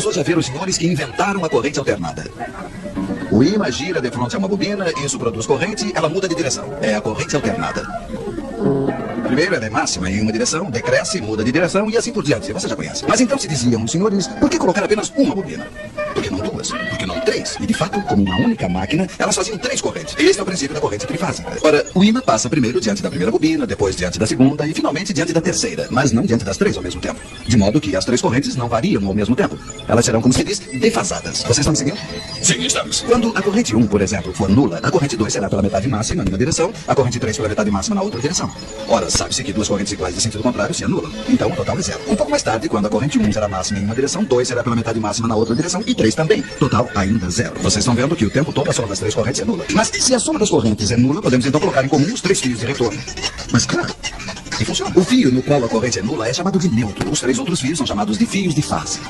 Vamos hoje a ver os senhores que inventaram a corrente alternada. O ímã gira de frente a uma bobina, isso produz corrente, ela muda de direção. É a corrente alternada. Primeiro ela é máxima em uma direção, decresce, muda de direção e assim por diante. Você já conhece. Mas então se diziam os senhores, por que colocar apenas uma bobina? Por que não duas? Por que não três? E de fato, como uma única máquina, elas faziam três correntes. Este é o princípio da corrente trifásica. Ora, o ímã passa primeiro diante da primeira bobina, depois diante da segunda e finalmente diante da terceira, mas não diante das três ao mesmo tempo. De modo que as três correntes não variam ao mesmo tempo. Elas serão, como se diz, defasadas. Vocês estão me seguindo? Sim, estamos. Quando a corrente 1, por exemplo, for nula, a corrente 2 será pela metade máxima numa direção, a corrente 3 pela metade máxima na outra direção. Ora, sabe-se que duas correntes iguais de sentido contrário se anulam. Então o total é zero. Um pouco mais tarde, quando a corrente 1 será máxima em uma direção, 2 será pela metade máxima na outra direção e 3 também. Total ainda zero. Vocês estão vendo que o tempo todo a soma das três correntes é nula. Mas se a soma das correntes é nula, podemos então colocar em comum os três fios de retorno. Mas claro, e funciona. O fio no qual a corrente é nula é chamado de neutro. Os três outros fios são chamados de fios de fase.